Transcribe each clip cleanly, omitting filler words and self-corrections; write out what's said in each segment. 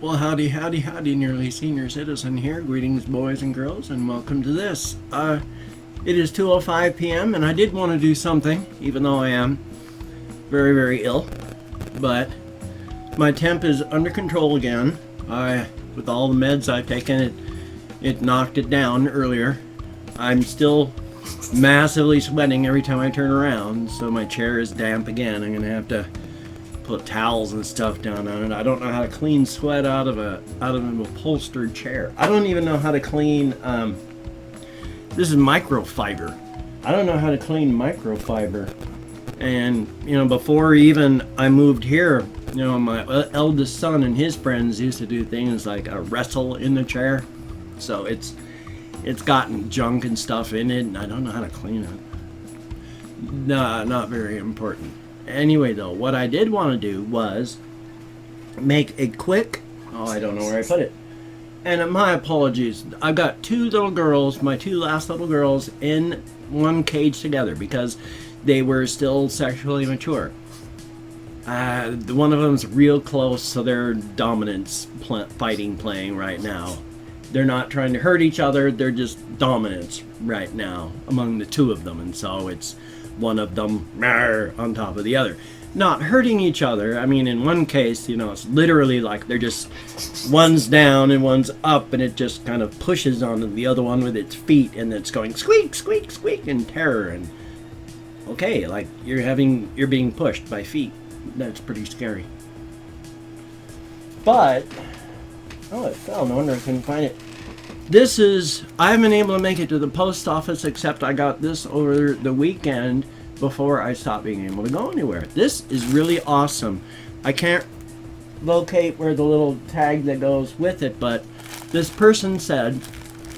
Well, howdy, howdy, howdy, nearly senior citizen here. Greetings, boys and girls, and welcome to this. It is 2:05 p.m., and I did want to do something, even though I am very, very ill. But my temp is under control again. With all the meds I've taken, it knocked it down earlier. I'm still massively sweating every time I turn around, so my chair is damp again. I'm gonna have to put towels and stuff down on it. I don't know how to clean sweat out of an upholstered chair. I don't even know how to clean. This is microfiber. I don't know how to clean microfiber. And before even I moved here, my eldest son and his friends used to do things like wrestle in the chair. So it's gotten junk and stuff in it, and I don't know how to clean it. Nah, not very important. Anyway, though, what I did want to do was make a quick... Oh, I don't know where I put it. And my apologies. I've got two little girls, my two last little girls, in one cage together because they were still sexually mature. One of them's real close, so they're dominance playing right now. They're not trying to hurt each other. They're just dominance right now among the two of them. And so it's one of them on top of the other. Not hurting each other. I mean, in one case, it's literally like they're just, one's down and one's up, and it just kind of pushes on the other one with its feet, and it's going squeak, squeak, squeak in terror. And okay, like you're being pushed by feet. That's pretty scary. But, oh, it fell. No wonder I couldn't find it. I haven't been able to make it to the post office, except I got this over the weekend before I stopped being able to go anywhere. This is really awesome. I can't locate where the little tag that goes with it, but this person said,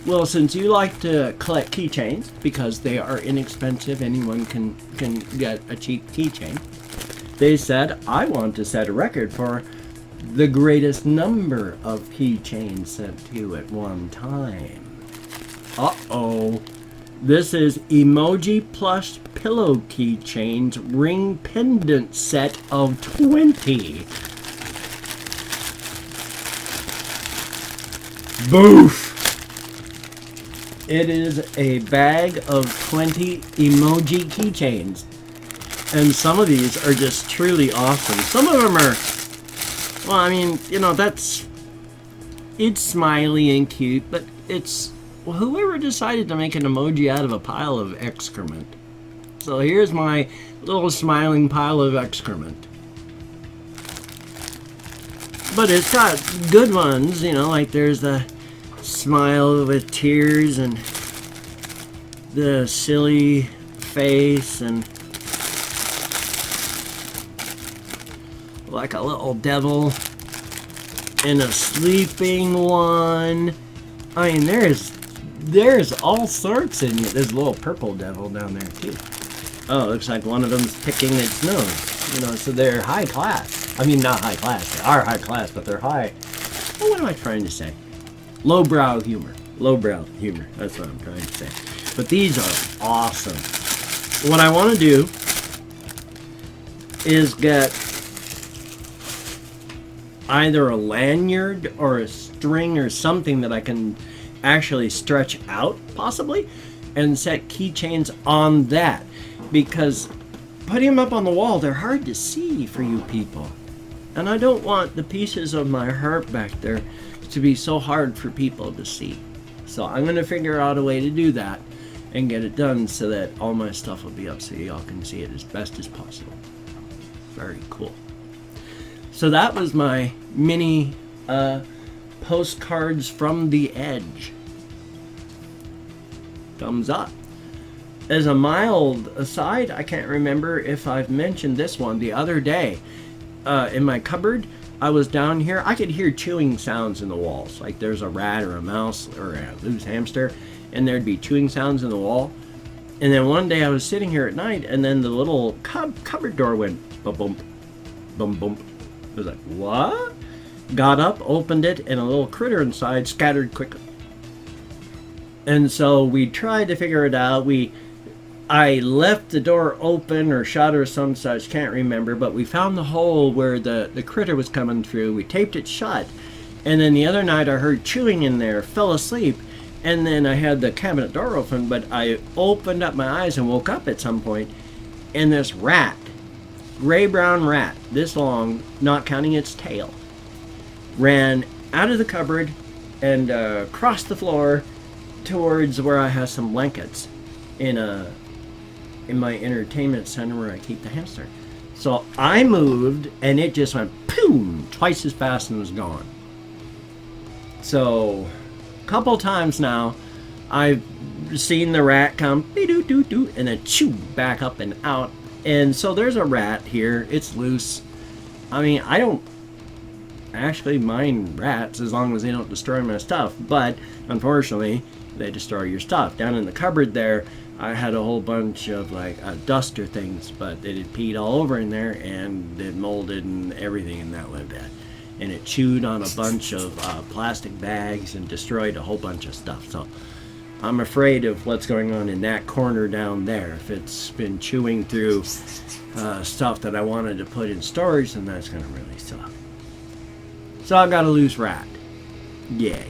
well, since you like to collect keychains, because they are inexpensive, anyone can get a cheap keychain, they said, I want to set a record for the greatest number of keychains sent to you at one time. Uh-oh. This is Emoji Plush Pillow Keychains Ring Pendant Set of 20. Boof! It is a bag of 20 emoji keychains. And some of these are just truly awesome. Some of them are... Well, I mean, it's smiley and cute, but it's whoever decided to make an emoji out of a pile of excrement. So here's my little smiling pile of excrement. But it's got good ones, like there's the smile with tears and the silly face and like a little devil and a sleeping one. I mean, there's all sorts in it. There's a little purple devil down there too. Oh, it looks like one of them's picking its nose. So they're high class. I mean, not high class. They are high class, but they're high. Well, what am I trying to say? Lowbrow humor. Lowbrow humor. That's what I'm trying to say. But these are awesome. What I want to do is get either a lanyard or a string or something that I can actually stretch out, possibly, and set keychains on that. Because putting them up on the wall, they're hard to see for you people. And I don't want the pieces of my heart back there to be so hard for people to see. So I'm going to figure out a way to do that and get it done so that all my stuff will be up so y'all can see it as best as possible. Very cool. So that was my mini postcards from the edge. Thumbs up. As a mild aside, I can't remember if I've mentioned this one the other day. In my cupboard, I was down here. I could hear chewing sounds in the walls. Like there's a rat or a mouse or a loose hamster, and there'd be chewing sounds in the wall. And then one day I was sitting here at night, and then the little cupboard door went bump, bump, bump, bump. I was like, what? Got up, opened it, and a little critter inside scattered quickly. And so we tried to figure it out. I left the door open or shut or some such, can't remember, but we found the hole where the critter was coming through. We taped it shut, And then the other night I heard chewing in there, fell asleep, and then I had the cabinet door open, but I opened up my eyes and woke up at some point, and this rat, gray-brown rat, this long, not counting its tail, ran out of the cupboard and crossed the floor towards where I have some blankets in my entertainment center where I keep the hamster. So I moved, and it just went boom, twice as fast and was gone. So a couple times now, I've seen the rat come, be-doo-doo-doo, and then chew back up and out. And so there's a rat here. It's loose. I mean, I don't actually mind rats as long as they don't destroy my stuff. But unfortunately, they destroy your stuff. Down in the cupboard there, I had a whole bunch of like duster things, but it had peed all over in there, and it molded and everything, and that went bad. And it chewed on a bunch of plastic bags and destroyed a whole bunch of stuff. So I'm afraid of what's going on in that corner down there. If it's been chewing through stuff that I wanted to put in storage, then that's going to really suck. So I've got a loose rat. Yay.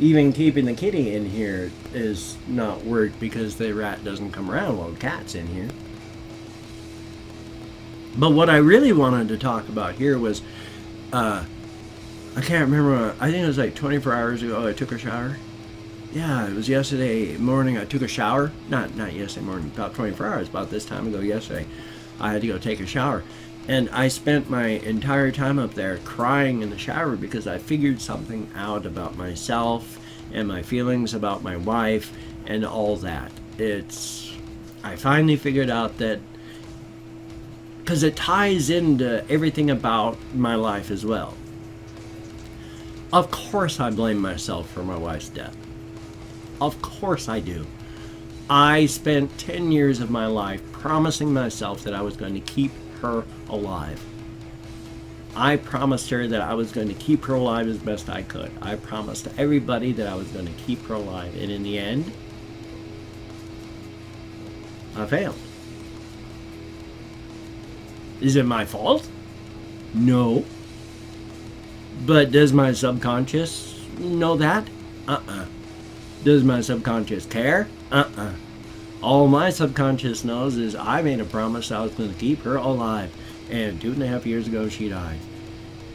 Even keeping the kitty in here is not work because the rat doesn't come around while the cat's in here. But what I really wanted to talk about here was, I can't remember, I think it was like 24 hours ago I took a shower. Yeah, it was yesterday morning I took a shower. Not yesterday morning, about 24 hours, about this time ago yesterday. I had to go take a shower. And I spent my entire time up there crying in the shower because I figured something out about myself and my feelings about my wife and all that. I finally figured out that, because it ties into everything about my life as well. Of course I blame myself for my wife's death. Of course I do. I spent 10 years of my life promising myself that I was going to keep her alive. I promised her that I was going to keep her alive as best I could. I promised everybody that I was going to keep her alive. And in the end, I failed. Is it my fault? No. But does my subconscious know that? Does my subconscious care? All my subconscious knows is I made a promise I was going to keep her alive. And 2.5 years ago, she died.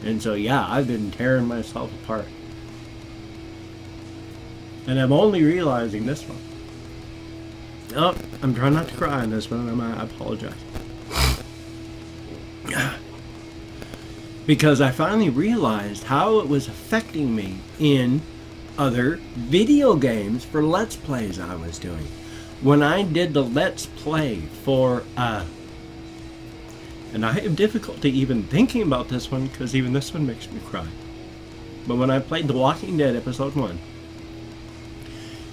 And so, yeah, I've been tearing myself apart. And I'm only realizing this one. Oh, I'm trying not to cry on this one. I apologize. Because I finally realized how it was affecting me in other video games for Let's Plays I was doing. When I did the Let's Play for, and I have difficulty even thinking about this one because even this one makes me cry. But when I played The Walking Dead Episode 1,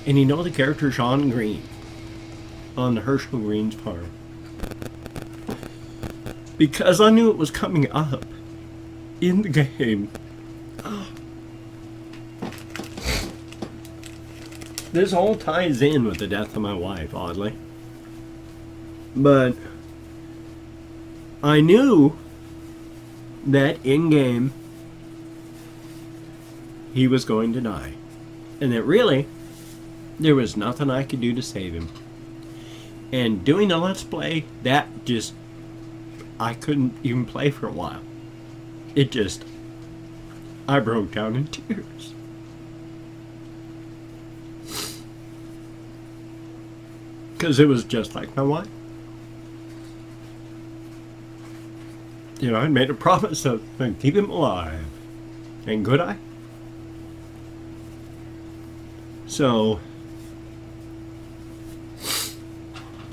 and you know the character Sean Green on the Herschel Green's farm, because I knew it was coming up in the game, this all ties in with the death of my wife, oddly. But I knew that in-game he was going to die. And that really, there was nothing I could do to save him. And doing a Let's Play, that just, I couldn't even play for a while. It just, I broke down in tears. Because it was just like my wife. You know, I made a promise of keep him alive. And could I? So,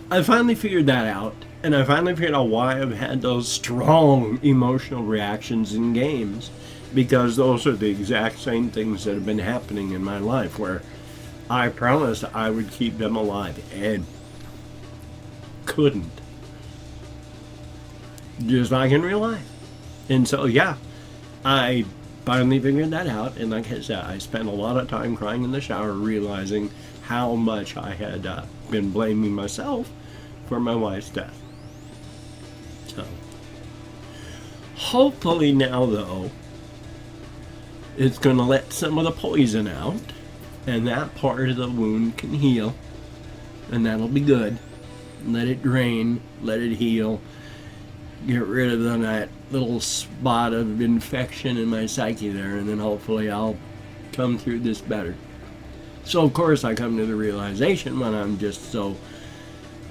I finally figured that out. And I finally figured out why I've had those strong emotional reactions in games. Because those are the exact same things that have been happening in my life. Where I promised I would keep them alive. And couldn't. Just like in real life. And so, yeah, I finally figured that out. And like I said, I spent a lot of time crying in the shower realizing how much I had been blaming myself for my wife's death. So, hopefully now, though, It's going to let some of the poison out, and that part of the wound can heal, and that'll be good. Let it drain, let it heal, get rid of that little spot of infection in my psyche there, and then hopefully I'll come through this better. So of course I come to the realization when I'm just so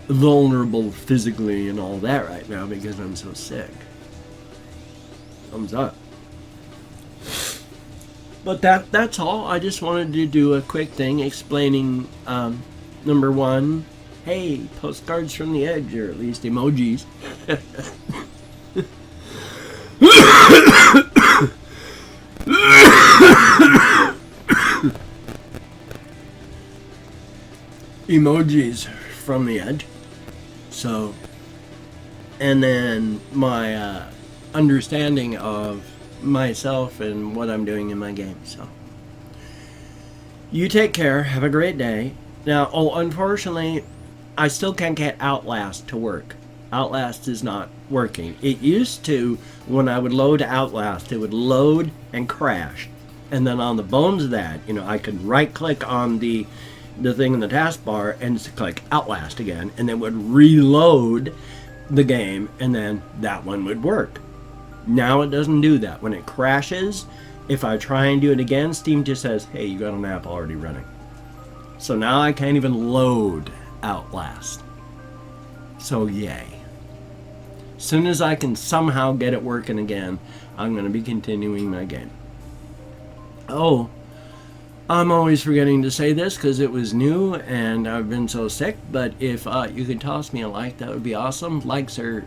vulnerable physically and all that right now because I'm so sick. Thumbs up. But that's all. I just wanted to do a quick thing explaining, number one, hey, postcards from the edge, or at least emojis. Emojis from the edge. So, and then my understanding of myself and what I'm doing in my game. So, you take care. Have a great day. Now, unfortunately, I still can't get Outlast to work. Outlast is not working. It used to, when I would load Outlast, it would load and crash. And then on the bones of that, I could right click on the thing in the taskbar and just click Outlast again, and then would reload the game, and then that one would work. Now it doesn't do that. When it crashes, if I try and do it again, Steam just says, hey, you got an app already running. So now I can't even load Outlast. So yay. As soon as I can somehow get it working again, I'm going to be continuing my game. Oh, I'm always forgetting to say this because it was new and I've been so sick, but if you could toss me a like, that would be awesome. Likes are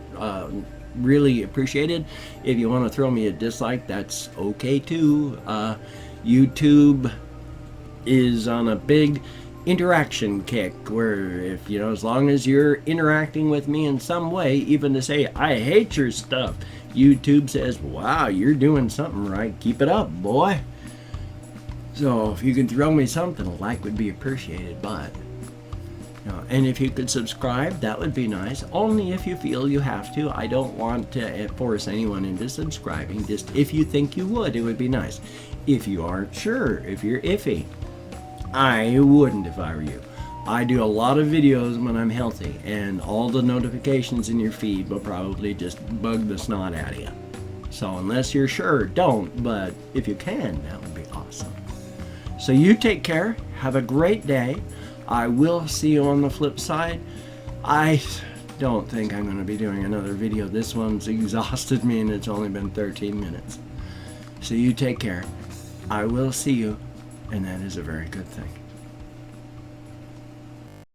really appreciated. If you want to throw me a dislike, that's okay too. YouTube is on a big interaction kick where if, as long as you're interacting with me in some way, even to say, I hate your stuff, YouTube says, wow, you're doing something right. Keep it up, boy. So if you could throw me something, a like would be appreciated, but and if you could subscribe, that would be nice. Only if you feel you have to. I don't want to force anyone into subscribing. Just if you think you would, it would be nice. If you aren't sure, if you're iffy, I wouldn't if I were you. I do a lot of videos when I'm healthy, and all the notifications in your feed will probably just bug the snot out of you. So unless you're sure, don't. But if you can, that would be awesome. So you take care. Have a great day. I will see you on the flip side. I don't think I'm going to be doing another video. This one's exhausted me and it's only been 13 minutes. So you take care. I will see you, and that is a very good thing.